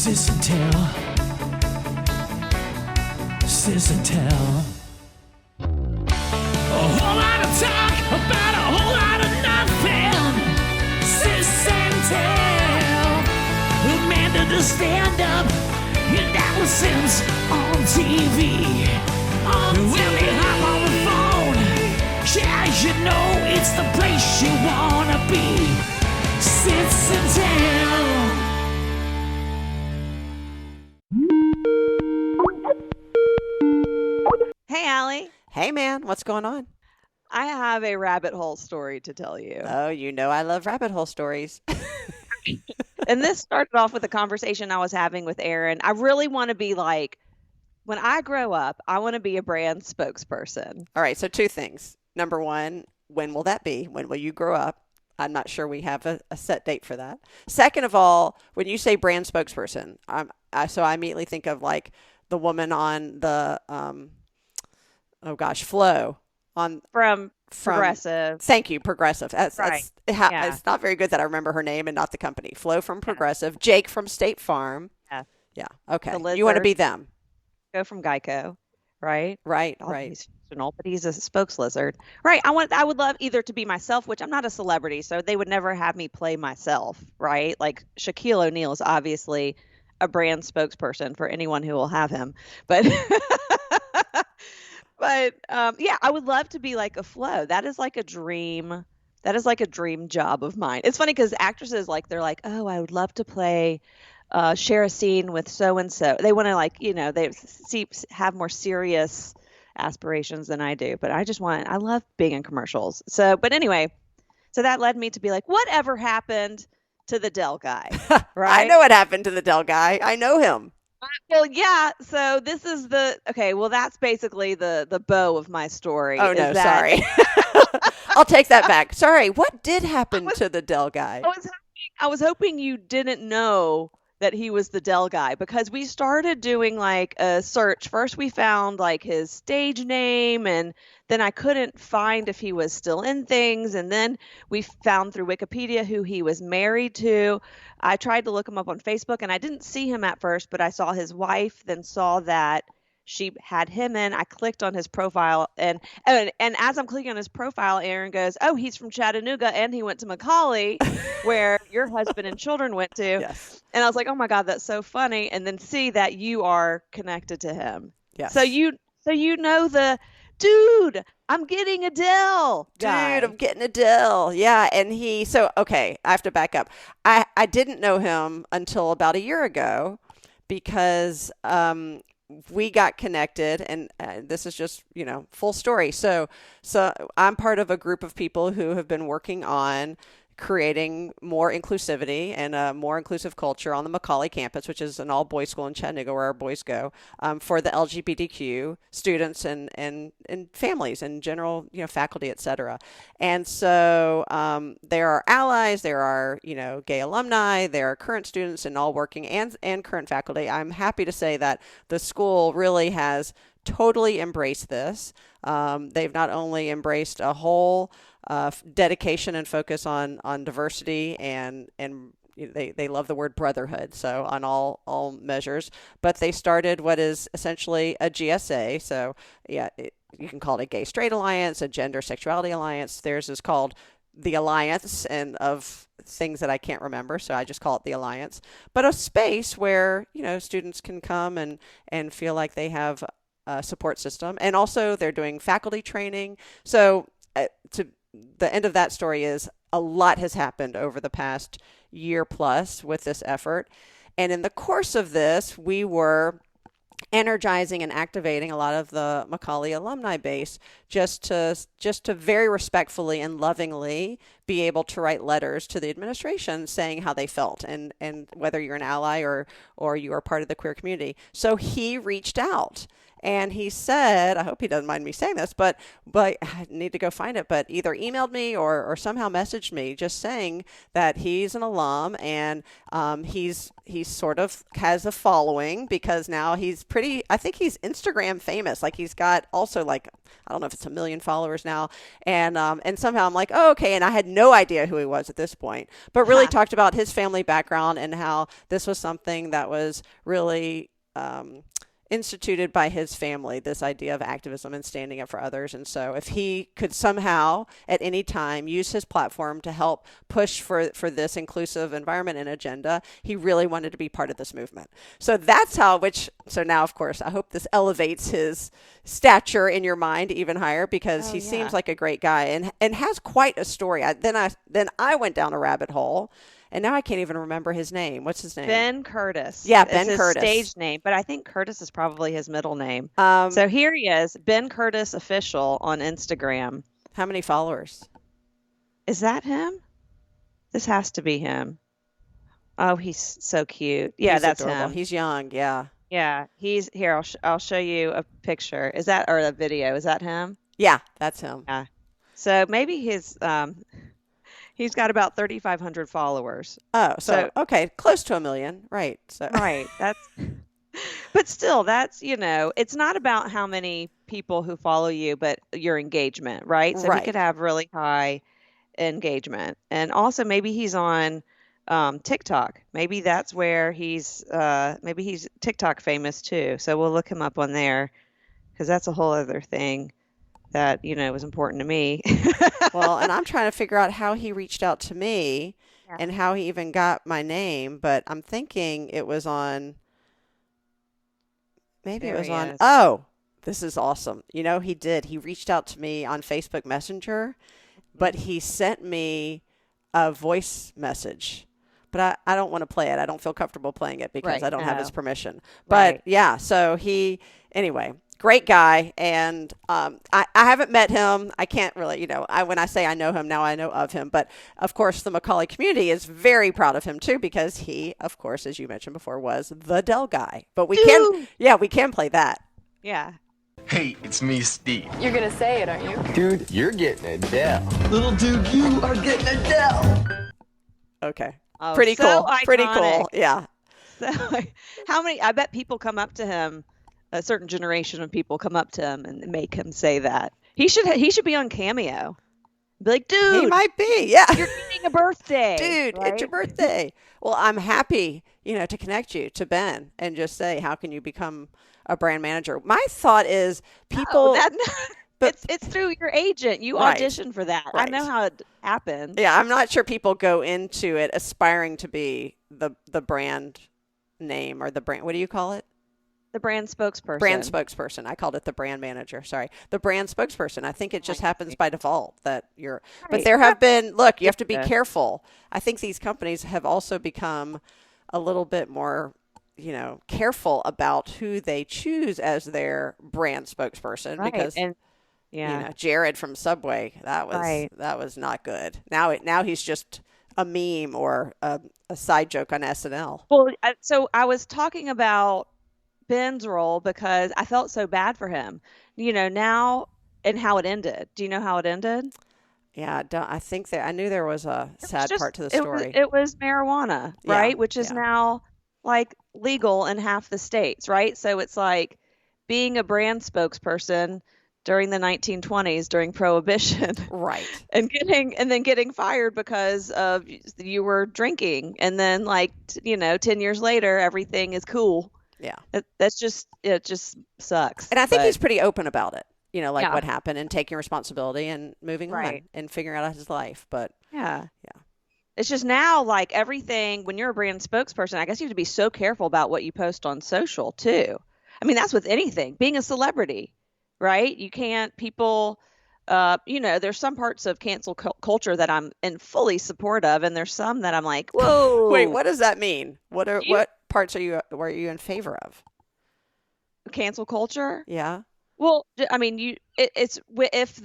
Sis and tell. Sis and tell. A whole lot of talk about a whole lot of nothing. Sis and tell. Amanda to stand up and Alison's on TV. When they hop on the phone, yeah, you know it's the place you wanna be. Sis and tell. Hey, Allie. Hey, man, what's going on? I have a rabbit hole story to tell you. Oh, you know I love rabbit hole stories. And this started off with a conversation I was having with Aaron. I really want to be like, when I grow up, I want to be a brand spokesperson. All right, so two things. Number one, when will that be? When will you grow up? I'm not sure we have a set date for that. Second of all, when you say brand spokesperson, so I immediately think of like the woman on the, Flow on From Progressive. Thank you, Progressive. Right. It's not very good that I remember her name and not the company. Flo from Progressive, Jake from State Farm. Yeah. Yeah. Okay. The You want to lizard. be them. Go from Geico, right? Right. All Right. these fictional, but he's a spokes lizard. Right. I would love either to be myself, which I'm not a celebrity, so they would never have me play myself, right? Like Shaquille O'Neal is obviously a brand spokesperson for anyone who will have him. But yeah, I would love to be like a Flo. That is like a dream. That is like a dream job of mine. It's funny because actresses they're like, oh, I would love to play, share a scene with so and so. They want to they have more serious aspirations than I do. But I love being in commercials. So, but anyway, so that led me to be like, whatever happened to the Dell guy? Right? I know what happened to the Dell guy. I know him. Well, yeah. So this is that's basically the bow of my story. Oh, no, is that- sorry. I'll take that back. Sorry. What did happen to the Dell guy? I was hoping you didn't know that he was the Dell guy because we started doing like a search. First, we found like his stage name, and then I couldn't find if he was still in things. And then we found through Wikipedia who he was married to. I tried to look him up on Facebook, and I didn't see him at first, but I saw his wife, then saw that she had him in. I clicked on his profile, and as I'm clicking on his profile, Aaron goes, "Oh, he's from Chattanooga, and he went to Macaulay, where your husband and children went to." Yes. And I was like, "Oh my God, that's so funny!" And then see that you are connected to him. Yes. So you know the dude. I'm getting a Dell guy. Dude, I'm getting a Dell. Yeah. And I have to back up. I didn't know him until about a year ago because we got connected, and this is just, full story. So I'm part of a group of people who have been working on creating more inclusivity and a more inclusive culture on the Macaulay campus, which is an all-boys school in Chattanooga where our boys go, for the LGBTQ students and families and general, faculty, et cetera. And so there are allies, there are, gay alumni, there are current students and all working and current faculty. I'm happy to say that the school really has totally embraced this. They've not only embraced a whole dedication and focus on diversity and they love the word brotherhood, so on all measures, but they started what is essentially a GSA. So yeah, you can call it a gay straight alliance, a gender sexuality alliance. Theirs is called the Alliance, and of things that I can't remember, so I just call it the Alliance, but a space where students can come and feel like they have a support system. And also they're doing faculty training. So to the end of that story is a lot has happened over the past year plus with this effort. And in the course of this, we were energizing and activating a lot of the Macaulay alumni base just to very respectfully and lovingly be able to write letters to the administration saying how they felt and whether you're an ally or you are part of the queer community. So he reached out. And he said, I hope he doesn't mind me saying this, but I need to go find it, but either emailed me or somehow messaged me just saying that he's an alum and he's sort of has a following because now he's I think he's Instagram famous. Like he's got also like, I don't know if it's 1 million followers now. And somehow I'm like, oh, okay. And I had no idea who he was at this point, but really talked about his family background and how this was something that was really instituted by his family, this idea of activism and standing up for others. And so if he could somehow at any time use his platform to help push for this inclusive environment and agenda, he really wanted to be part of this movement. So that's so now, of course, I hope this elevates his stature in your mind even higher because he seems like a great guy and has quite a story. Then I went down a rabbit hole. And now I can't even remember his name. What's his name? Ben Curtis. Yeah, Ben his Curtis. Stage name, but I think Curtis is probably his middle name. So here he is, Ben Curtis Official on Instagram. How many followers? Is that him? This has to be him. Oh, he's so cute. Yeah, that's adorable. him. He's young. Yeah. Yeah, he's here. I'll show you a picture. Or a video? Is that him? Yeah, that's him. Yeah. So maybe he's got about 3,500 followers. Oh, so okay, close to 1 million, right? So right, but still, that's it's not about how many people who follow you, but your engagement, right? So he could have really high engagement, and also maybe he's on TikTok. Maybe that's where he's TikTok famous too. So we'll look him up on there because that's a whole other thing that was important to me. Well, and I'm trying to figure out how he reached out to me and how he even got my name, but I'm thinking it was on oh, this is awesome. He reached out to me on Facebook Messenger, but he sent me a voice message. But I don't want to play it. I don't feel comfortable playing it because I don't have his permission. But yeah, so anyway, great guy. And I haven't met him. I can't really, when I say I know him, now I know of him. But of course, the Macaulay community is very proud of him too because he, of course, as you mentioned before, was the Dell guy. But we can play that. Yeah. Hey, it's me, Steve. You're gonna say it, aren't you? Dude, you're getting Adele. Little dude, you are getting Adele. Okay. Oh, Pretty so cool. iconic. Pretty cool. Yeah. So, I bet people come up to him, a certain generation of people come up to him and make him say that. He should be on Cameo. Be like, dude. He might be. Yeah. You're getting a birthday. Dude, right? It's your birthday. Well, I'm happy, to connect you to Ben and just say, how can you become a brand manager? My thought is people. It's through your agent. You audition for that. Right. I know how it happened. Yeah, I'm not sure people go into it aspiring to be the brand name or the brand. What do you call it? The brand spokesperson. Brand spokesperson. I called it the brand manager. Sorry. The brand spokesperson. I think it just happens by default that you're. Right. But there have been, look, you have to be careful. I think these companies have also become a little bit more, careful about who they choose as their brand spokesperson because. Jared from Subway, that was not good. Now he's just a meme or a side joke on SNL. Well, so I was talking about Ben's role because I felt so bad for him, now and how it ended. Do you know how it ended? Yeah, I think I knew there was a sad part to the story. It was marijuana, right? Which is now like legal in half the states, right? So it's like being a brand spokesperson during the 1920s during Prohibition. Right. and then getting fired because of you were drinking. And then 10 years later, everything is cool. Yeah. It just sucks. And I think he's pretty open about it, what happened and taking responsibility and moving on and figuring out his life. But yeah. It's just now everything, when you're a brand spokesperson, I guess you have to be so careful about what you post on social too. I mean, that's with anything, being a celebrity. Right? You can't, people, there's some parts of cancel culture that I'm in fully support of, and there's some that I'm like, whoa. Wait, what does that mean? What parts were you in favor of? Cancel culture? Yeah. Well, I mean, it's if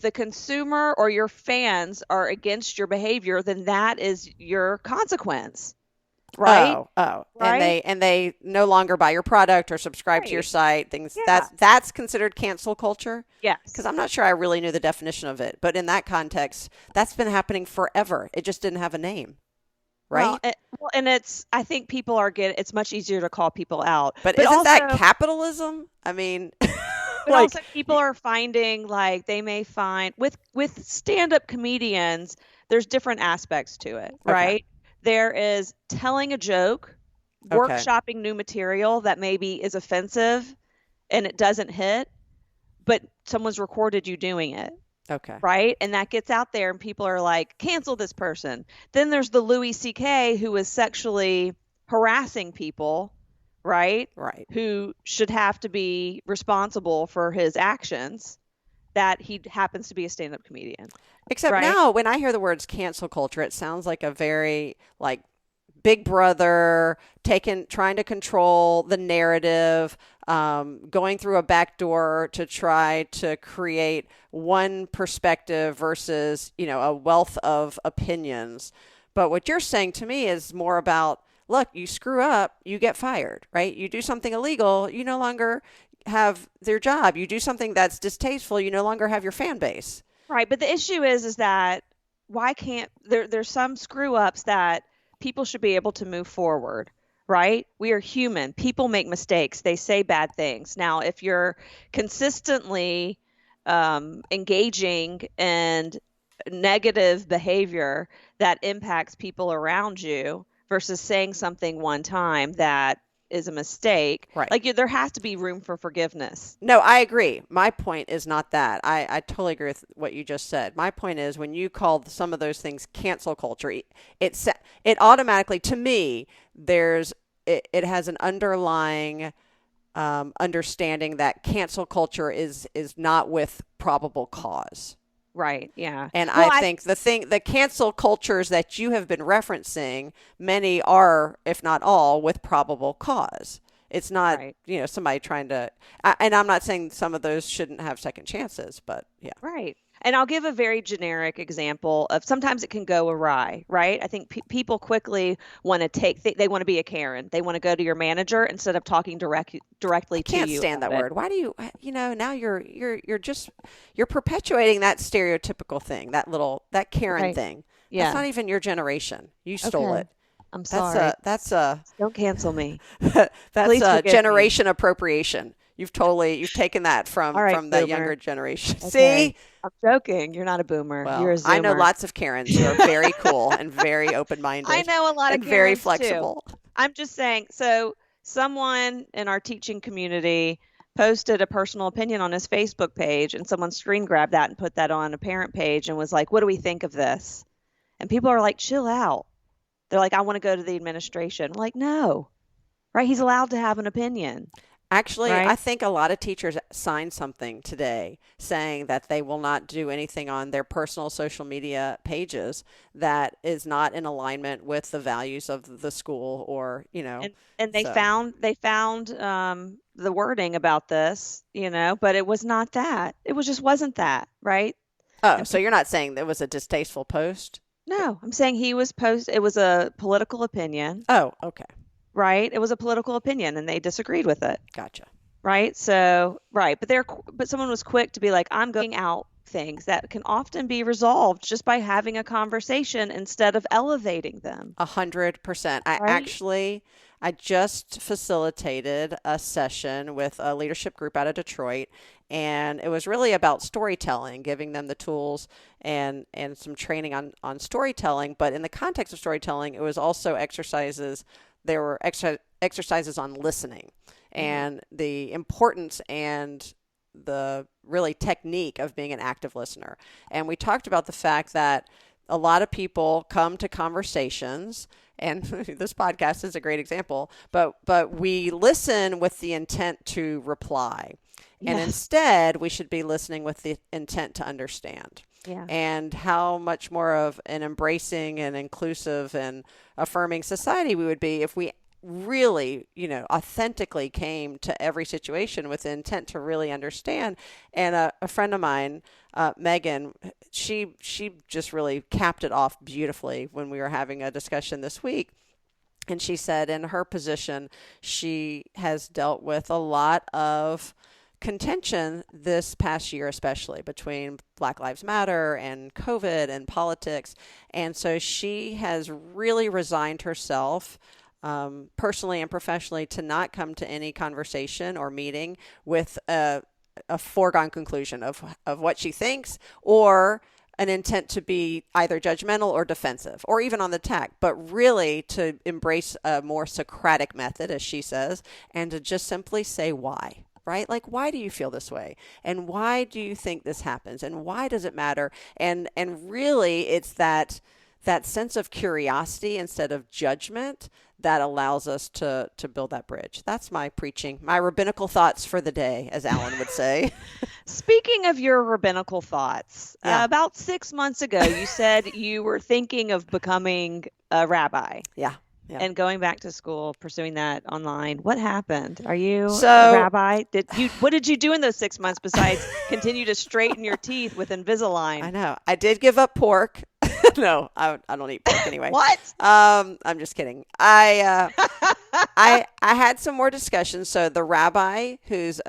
the consumer or your fans are against your behavior, then that is your consequence. right? Oh, Right? and they no longer buy your product or subscribe to your Right. site. Things Yeah. that's considered cancel culture. Because Yes. I'm not sure I really knew the definition of it, but in that context, that's been happening forever. It just didn't have a name, Well, right? and I think people are it's much easier to call people out, But but isn't that also, capitalism? I mean, but like, also people are finding like they may find with stand-up comedians, there's different aspects to it, okay, right? There is telling a joke, okay, workshopping new material that maybe is offensive and it doesn't hit, but someone's recorded you doing it. okay, Right? And that gets out there and people are like, cancel this person. Then there's the Louis C.K. who is sexually harassing people, right? right. Who should have to be responsible for his actions, that he happens to be a stand-up comedian, Except right? now, when I hear the words cancel culture, it sounds like a very like Big Brother trying to control the narrative, going through a back door to try to create one perspective versus, a wealth of opinions. But what you're saying to me is more about, look, you screw up, you get fired, right? You do something illegal, you no longer have their job. You do something that's distasteful, you no longer have your fan base. Right. But the issue is that why can't there's some screw ups that people should be able to move forward, right? We are human. People make mistakes. They say bad things. Now, if you're consistently engaging in negative behavior that impacts people around you versus saying something one time that is a mistake, Right. like there has to be room for forgiveness. No, I agree. My point is not that. I totally agree with what you just said. My point is when you call some of those things cancel culture, it automatically, to me, it has an underlying understanding that cancel culture is not with probable cause. Right. Yeah. And Well, I think the cancel cultures that you have been referencing, many are, if not all, with probable cause. It's not, Right. Somebody trying to, and I'm not saying some of those shouldn't have second chances, but yeah. Right. And I'll give a very generic example of sometimes it can go awry, right? I think people quickly want to they want to be a Karen. They want to go to your manager instead of talking directly to Can't you stand that about it. word. Why do you, now you're perpetuating that stereotypical thing, that Karen Right. thing. Yeah. That's not even your generation. You stole Okay. it. I'm sorry. That's Don't cancel me. that's Please forgive me. generation appropriation. You've taken that from All right, the boomer. younger generation. Okay. See? I'm joking. You're not a boomer. You're a Well, I know Zoomer. lots of Karens who are very cool and very open-minded. I know a lot of and very Karens, too. flexible. I'm just saying, so someone in our teaching community posted a personal opinion on his Facebook page, and someone screen grabbed that and put that on a parent page and was like, what do we think of this? And people are like, chill out. They're like, I want to go to the administration. I'm like, no, right? He's allowed to have an opinion. Actually, Right? I think a lot of teachers signed something today saying that they will not do anything on their personal social media pages that is not in alignment with the values of the school or, And they so. found the wording about this, but it was not that. It wasn't that, right? Oh, so you're not saying there was a distasteful post? No, I'm saying it was a political opinion, Oh, okay. right? It was a political opinion and they disagreed with it, Gotcha. right? So, right, but someone was quick to be like, I'm going out things that can often be resolved just by having a conversation instead of elevating them. 100%. Right? I just facilitated a session with a leadership group out of Detroit, and it was really about storytelling, giving them the tools and some training on storytelling. But in the context of storytelling, it was also exercises. There were exercises on listening and the importance and the really technique of being an active listener. And we talked about the fact that a lot of people come to conversations, and this podcast is a great example, but we listen with the intent to reply. And Yes. instead, we should be listening with the intent to understand. Yeah. And how much more of an embracing and inclusive and affirming society we would be if we really, authentically came to every situation with the intent to really understand. And a friend of mine, Megan, she just really capped it off beautifully when we were having a discussion this week. And she said in her position, she has dealt with a lot of contention this past year, especially between Black Lives Matter and COVID and politics. And so she has really resigned herself, personally and professionally, to not come to any conversation or meeting with a foregone conclusion of what she thinks, or an intent to be either judgmental or defensive, or even on the attack, but really to embrace a more Socratic method, as she says, and to just simply say why, right? Like, why do you feel this way? And why do you think this happens? And why does it matter? And really, it's that sense of curiosity instead of judgment that allows us to build that bridge. That's my preaching, my rabbinical thoughts for the day, as Alan would say. Speaking of your rabbinical thoughts, Yeah. about 6 months ago, you said you were thinking of becoming a rabbi Yeah. and going back to school, pursuing that online. What happened? Are you So- a rabbi? What did you do in those 6 months besides continue to straighten your teeth with Invisalign? I know. I did give up pork. No, I don't eat pork anyway. What? I'm just kidding. I had some more discussions. So the rabbi, who's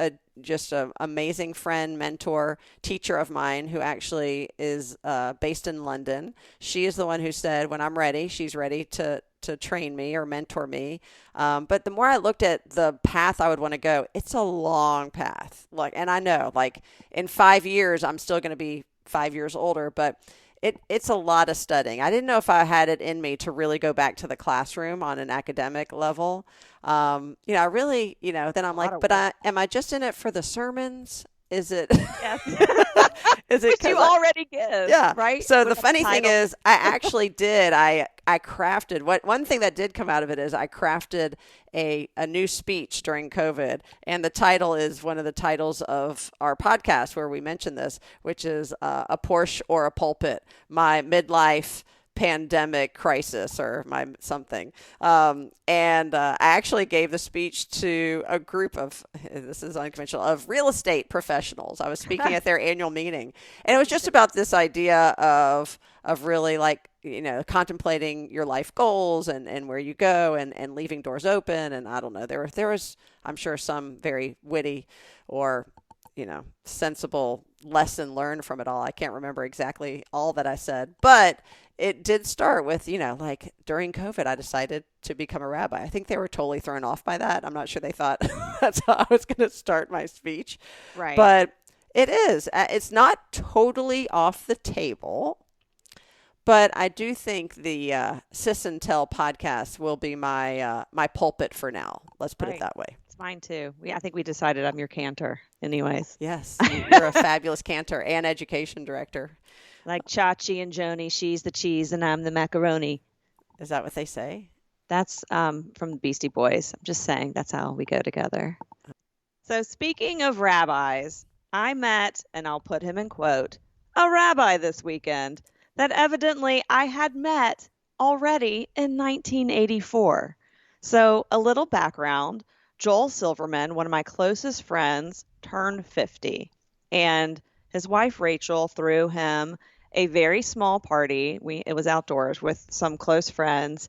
just an amazing friend, mentor, teacher of mine, who actually is based in London, she is the one who said, when I'm ready, she's ready to train me or mentor me. But the more I looked at the path I would want to go, it's a long path. And I know, like, in 5 years, I'm still going to be 5 years older, but it's a lot of studying. I didn't know if I had it in me to really go back to the classroom on an academic level. I really, then I'm like, but am I just in it for the sermons? Is it? Yes. Is it? Which you already give. Yeah. Right. So With the a funny thing title. is, I actually did. I crafted one thing that did come out of it is I crafted a new speech during COVID, and the title is one of the titles of our podcast where we mention this, which is a Porsche or a pulpit, my midlife pandemic crisis, or my something. And I actually gave the speech to a group of, this is unconventional, of real estate professionals. I was speaking at their annual meeting, and it was just about this idea of really, like, contemplating your life goals and where you go, and leaving doors open. And I don't know, there was, I'm sure, some very witty or sensible lesson learned from it all. I can't remember exactly all that I said, but it did start with, like, during COVID, I decided to become a rabbi. I think they were totally thrown off by that. I'm not sure they thought that's how I was going to start my speech. Right. But it is. It's not totally off the table. But I do think the Sis and Tell podcast will be my pulpit for now. Let's put it that way. It's mine too. I think we decided I'm your cantor anyways. Yes, you're a fabulous cantor and education director. Like Chachi and Joni, she's the cheese and I'm the macaroni. Is that what they say? That's from the Beastie Boys. I'm just saying that's how we go together. So speaking of rabbis, I met, and I'll put him in quote, a rabbi this weekend that evidently I had met already in 1984. So a little background, Joel Silverman, one of my closest friends, turned 50, and his wife Rachel threw him a very small party. It was outdoors with some close friends,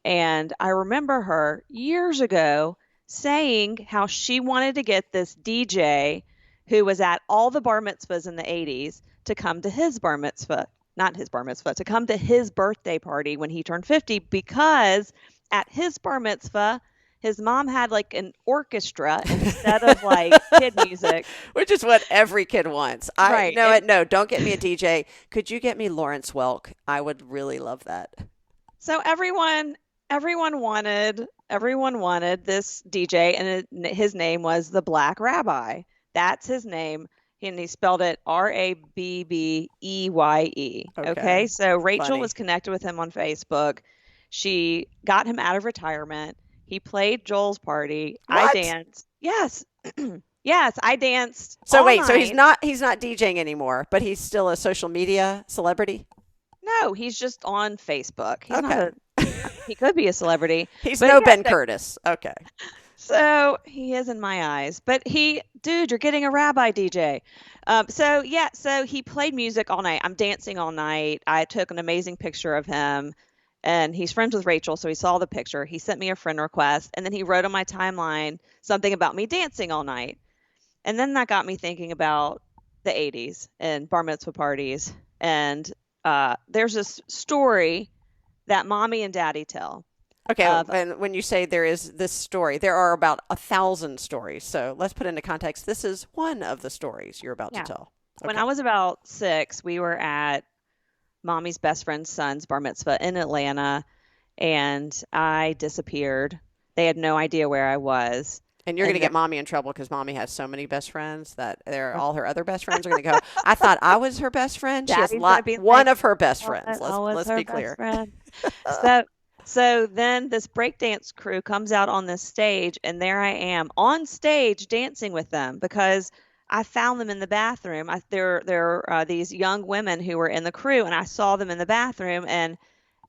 and I remember her years ago saying how she wanted to get this DJ who was at all the bar mitzvahs in the 80s to come to his bar mitzvah. Not his bar mitzvah, to come to his birthday party when he turned 50, because at his bar mitzvah, his mom had like an orchestra instead of like kid music. Which is what every kid wants. Right. No, don't get me a DJ. Could you get me Lawrence Welk? I would really love that. So everyone wanted this DJ, and his name was the Black Rabbi. That's his name. And he spelled it Rabbeye. Okay. So Rachel Funny. was connected with him on Facebook. She got him out of retirement. He played Joel's party. What? I danced. Yes. Yes, I danced. So all wait, so night. he's not DJing anymore, but he's still a social media celebrity? No, he's just on Facebook. He's Okay. he could be a celebrity. He's But no yeah, Ben Curtis. Okay. So he is in my eyes, but dude, you're getting a rabbi DJ. So he played music all night. I'm dancing all night. I took an amazing picture of him. and he's friends with Rachel, so he saw the picture. He sent me a friend request, and then he wrote on my timeline something about me dancing all night. And then that got me thinking about the 80s and bar mitzvah parties. And there's this story that mommy and daddy tell. Okay, and when you say there is this story, there are about 1,000 stories. So let's put into context. This is one of the stories you're about to tell. Okay. When I was about 6, we were at mommy's best friend's son's bar mitzvah in Atlanta, and I disappeared. They had no idea where I was. And you're going to get mommy in trouble because mommy has so many best friends that all her other best friends are going to go, I thought I was her best friend. She has one of her best friends. Let's be clear. So then this breakdance crew comes out on this stage, and there I am on stage dancing with them because I found them in the bathroom. There are these young women who were in the crew, and I saw them in the bathroom, and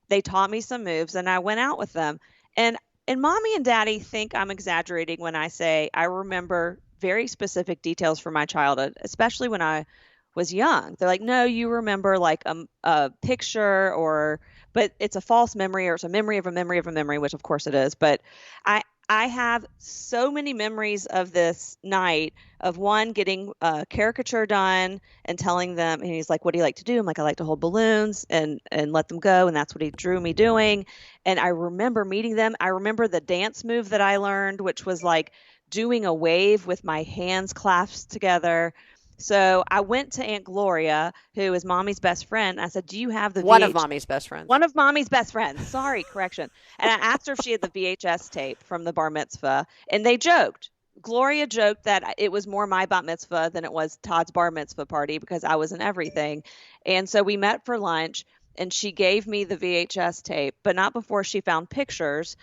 they taught me some moves, and I went out with them. And mommy and daddy think I'm exaggerating when I say I remember very specific details from my childhood, especially when I was young. They're like, no, you remember like a picture but it's a false memory, or it's a memory of a memory of a memory, which of course it is. But I have so many memories of this night of one getting a caricature done and telling them, and he's like, what do you like to do? I'm like, I like to hold balloons and let them go. And that's what he drew me doing. And I remember meeting them. I remember the dance move that I learned, which was like doing a wave with my hands clasped together. So I went to Aunt Gloria, who is mommy's best friend. I said, do you have the One of mommy's best friends. One of mommy's best friends. Sorry, correction. And I asked her if she had the VHS tape from the bar mitzvah, and they joked. Gloria joked that it was more my bat mitzvah than it was Todd's bar mitzvah party because I was in everything. And so we met for lunch, and she gave me the VHS tape, but not before she found pictures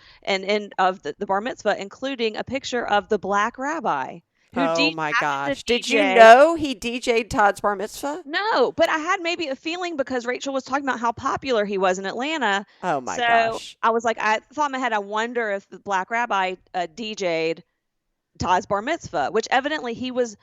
of the bar mitzvah, including a picture of the black rabbi. Oh my gosh. Did you know he DJ'd Todd's bar mitzvah? No, but I had maybe a feeling because Rachel was talking about how popular he was in Atlanta. Oh my gosh. I was like, I thought in my head, I wonder if the black rabbi DJ'd Todd's bar mitzvah, which evidently he was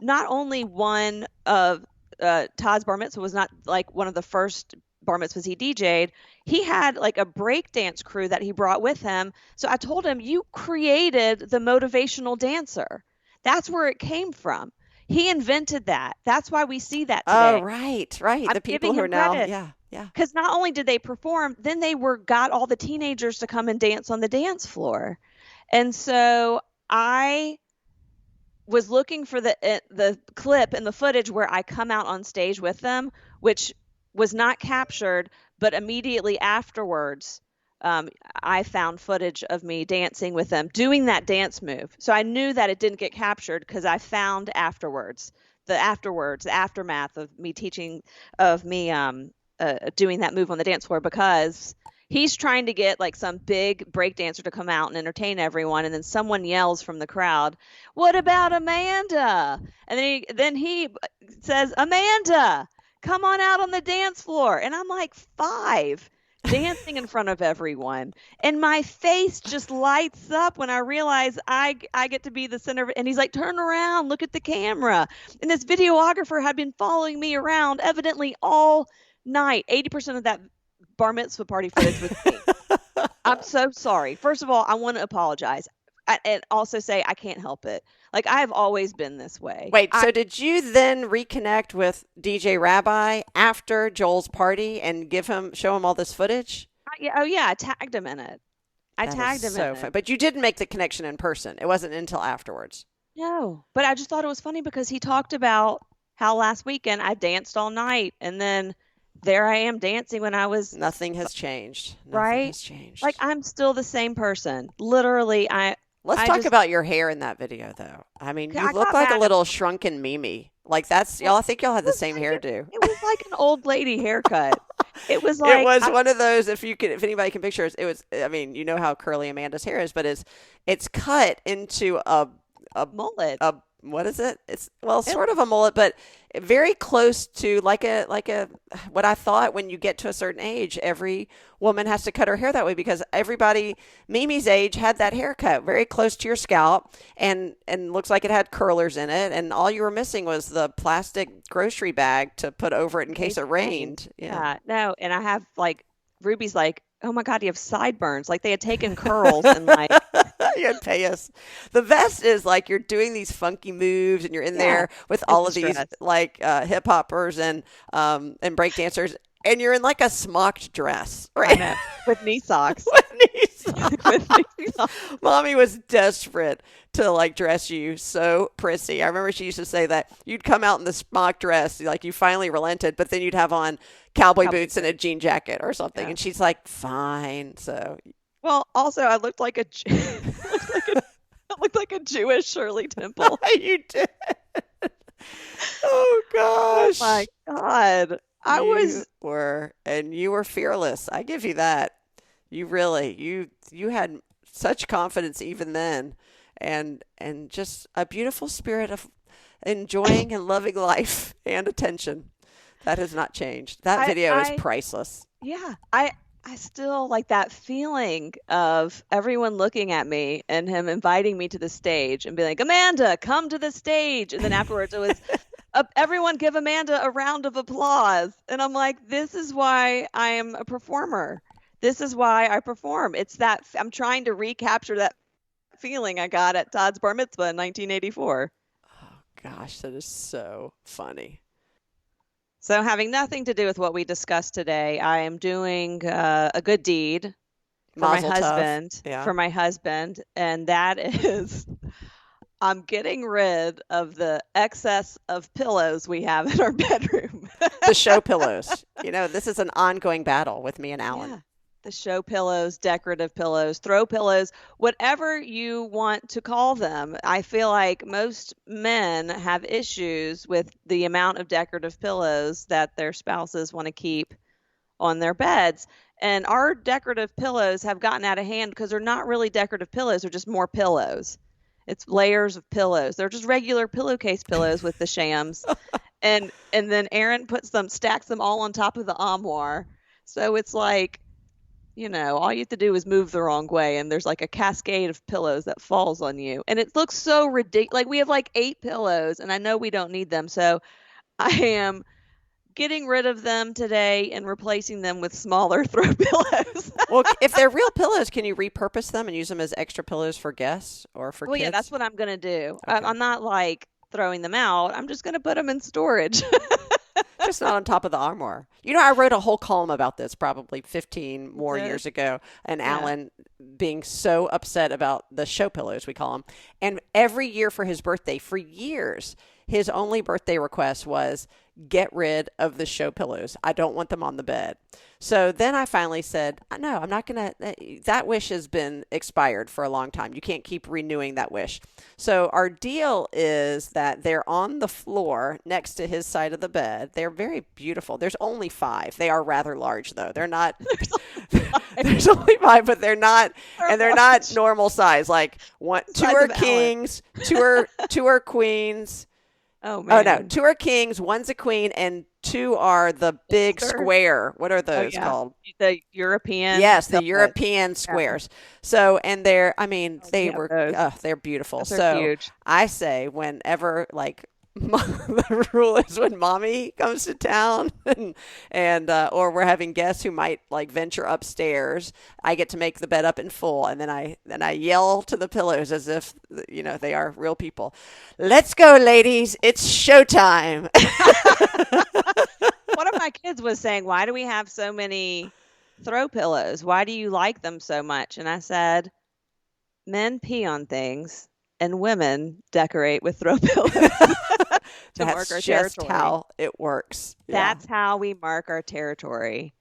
not only one of Todd's bar mitzvah was not like one of the first bar mitzvahs he DJ'd. He had like a breakdance crew that he brought with him. So I told him, you created the motivational dancer. That's where it came from. He invented that. That's why we see that today. Oh, right. The people who are now, yeah. Because not only did they perform, then they got all the teenagers to come and dance on the dance floor. And so I was looking for the clip and the footage where I come out on stage with them, which was not captured, but immediately afterwards, I found footage of me dancing with them, doing that dance move. So I knew that it didn't get captured because I found the aftermath of me teaching, of me doing that move on the dance floor, because he's trying to get like some big break dancer to come out and entertain everyone. And then someone yells from the crowd, what about Amanda? And then he says, Amanda, come on out on the dance floor. And I'm like 5. Dancing in front of everyone, and my face just lights up when I realize I get to be the center of it. And he's like, turn around, look at the camera. And this videographer had been following me around evidently all night. 80% of that bar mitzvah party footage was me. I'm so sorry. First of all, I want to apologize and also say I can't help it. Like, I've always been this way. Wait, so did you then reconnect with DJ Rabbi after Joel's party and show him all this footage? I tagged him in it. I tagged him in it. But you didn't make the connection in person. It wasn't until afterwards. No, but I just thought it was funny because he talked about how last weekend I danced all night, and then there I am dancing when I was... Nothing has changed. Nothing has changed. Like, I'm still the same person. Literally, Let's talk about your hair in that video, though. I mean, you look like a little shrunken Mimi. Like, I think y'all had the same hairdo. It was like an old lady haircut. It was like... It was one of those, if anybody can picture it, I mean, you know how curly Amanda's hair is, but it's cut into a mullet. What is it? It's sort of a mullet, but very close to like a what I thought when you get to a certain age, every woman has to cut her hair that way because everybody Mimi's age had that haircut very close to your scalp and looks like it had curlers in it, and all you were missing was the plastic grocery bag to put over it in case it rained. Yeah. No, and I have like Ruby's like, oh my God, you have sideburns. Like they had taken curls and like, You'd pay us. The best is like you're doing these funky moves and you're in yeah, there with it's all a of these stress. like hip hoppers and break dancers, and you're in like a smocked dress, I right? know. With knee socks. With knee socks. With knee socks. Mommy was desperate to like dress you so prissy. I remember she used to say that you'd come out in the smock dress, like you finally relented, but then you'd have on cowboy Cowboy boots and a boots. jean jacket or something. Yeah. And she's like, fine. So Well, also I looked like a I looked like a Jewish Shirley Temple. you did. Oh Oh gosh. my God. I was And you were fearless. I give you that. You really, you had such confidence even then, and just a beautiful spirit of enjoying and loving life and attention. That has not changed. That video is I priceless. yeah, I still like that feeling of everyone looking at me and him inviting me to the stage and being like, Amanda, come to the stage. And then afterwards it was, everyone give Amanda a round of applause. And I'm like, this is why I am a performer. This is why I perform. It's that I'm trying to recapture that feeling I got at Todd's bar mitzvah in 1984. Oh gosh, that is so funny. So, having nothing to do with what we discussed today, I am doing a good deed for my Mazel tov. husband, Yeah. and that is I'm getting rid of the excess of pillows we have in our bedroom. The show pillows. You know, this is an ongoing battle with me and Alan. Yeah. The show pillows, decorative pillows, throw pillows, whatever you want to call them. I feel like most men have issues with the amount of decorative pillows that their spouses want to keep on their beds. And our decorative pillows have gotten out of hand because they're not really decorative pillows, they're just more pillows. It's layers of pillows. They're just regular pillowcase pillows with the shams. And then Aaron stacks them all on top of the armoire. So it's like, all you have to do is move the wrong way, and there's like a cascade of pillows that falls on you. And it looks so ridiculous. Like we have like 8 pillows, and I know we don't need them. So I am getting rid of them today and replacing them with smaller throw pillows. Well, if they're real pillows, can you repurpose them and use them as extra pillows for guests or for Well, kids? yeah, that's what I'm going to do. Okay. I'm not like throwing them out. I'm just going to put them in storage. Just not on top of the armoire. You know, I wrote a whole column about this probably 15 more Yeah. years ago, and Yeah. Alan being so upset about the show pillows, we call them. And every year for his birthday, for years, his only birthday request was get rid of the show pillows. I don't want them on the bed. So then I finally said, no, I'm not going to, that wish has been expired for a long time. You can't keep renewing that wish. So our deal is that they're on the floor next to his side of the bed. They're very beautiful. There's only 5. They are rather large though. They're not, there's only 5, but they're not, and they're not normal size. Like 2 Size are of Alan. kings, 2 are queens. Oh, Oh man. no, 2 are kings, 1's a queen, and 2 are the big Sure. square. What are Oh, those yeah. called? The European. Yes, the pillows. European squares. So, and they're, I mean, they yeah, were, those. they're beautiful. Those are So huge. I say whenever, like, the rule is when mommy comes to town and or we're having guests who might like venture upstairs, I get to make the bed up in full, and then I yell to the pillows as if they are real people. Let's go, ladies! It's showtime. One of my kids was saying, why do we have so many throw pillows? Why do you like them so much? And I said, men pee on things and women decorate with throw pillows to mark That's our just territory. how it works. Yeah. That's how we mark our territory.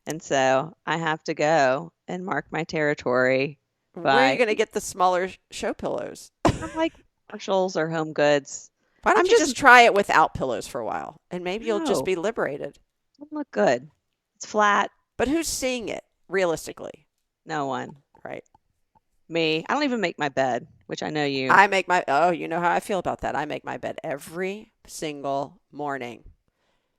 And so I have to go and mark my territory Where are by you going to get the smaller show pillows? I'm like Marshalls or Home Goods. Why don't I'm you just- just try it without pillows for a while, and maybe you'll No. just be liberated. Doesn't look good. It's flat. But who's seeing it realistically, No one. right? Me. I don't even make my bed, which I know you. I make you know how I feel about that. I make my bed every single morning.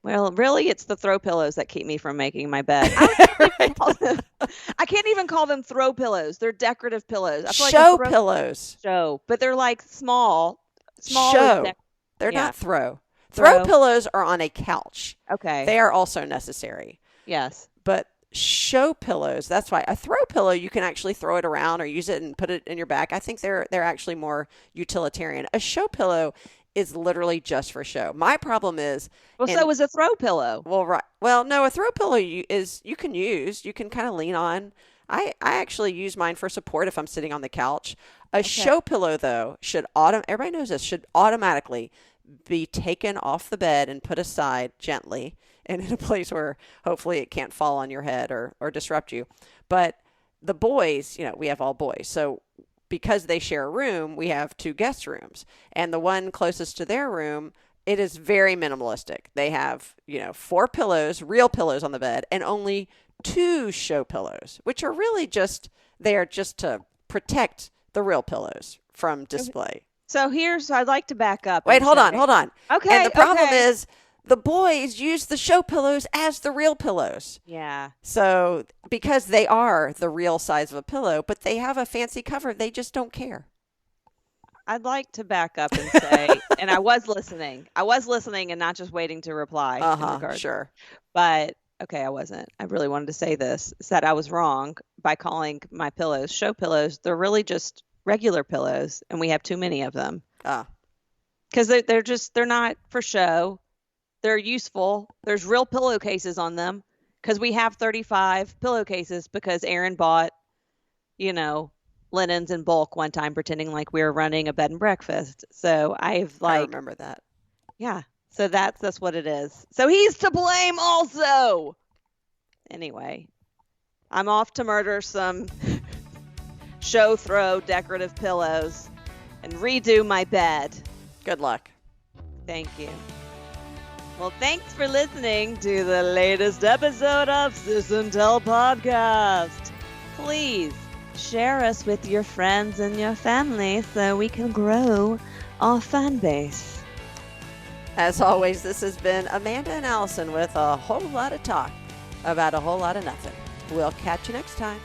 Well, really, it's the throw pillows that keep me from making my bed. I can't even call them throw pillows. They're decorative pillows. I feel like Show a throw pillows. show, but they're like small. Small. Show. is They're Yeah. not throw. Throw. Throw pillows are on a couch. okay. They are also necessary. Yes. But show pillows, that's why a throw pillow, you can actually throw it around or use it and put it in your back. I think they're actually more utilitarian. A show pillow is literally just for show. My problem is, Well, so is a throw pillow. well, right. Well, no, a throw pillow you can kind of lean on. I actually use mine for support if I'm sitting on the couch. A show pillow, though, everybody knows this, should automatically be taken off the bed and put aside gently and in a place where hopefully it can't fall on your head or disrupt you. But the boys, we have all boys. So because they share a room, we have 2 guest rooms. And the one closest to their room, it is very minimalistic. They have, 4 pillows, real pillows on the bed, and only 2 show pillows, which are really they are just to protect the real pillows from display. So I'd like to back up. Wait, hold on. Okay. And the problem is the boys use the show pillows as the real pillows. Yeah. So because they are the real size of a pillow, but they have a fancy cover, they just don't care. I'd like to back up and say, and I was listening and not just waiting to reply. in regards. Sure. But okay, I wasn't. I really wanted to say this, is that I was wrong by calling my pillows show pillows. They're really just regular pillows, and we have too many of them. Because they're not for show. They're useful. There's real pillowcases on them because we have 35 pillowcases because Aaron bought, linens in bulk one time pretending like we were running a bed and breakfast. So I remember that. Yeah. So that's what it is. So he's to blame also. Anyway, I'm off to murder some show throw decorative pillows and redo my bed. Good luck. Thank you. Well, thanks for listening to the latest episode of Sis and Tell Podcast. Please share us with your friends and your family so we can grow our fan base. As always, this has been Amanda and Alison with a whole lot of talk about a whole lot of nothing. We'll catch you next time.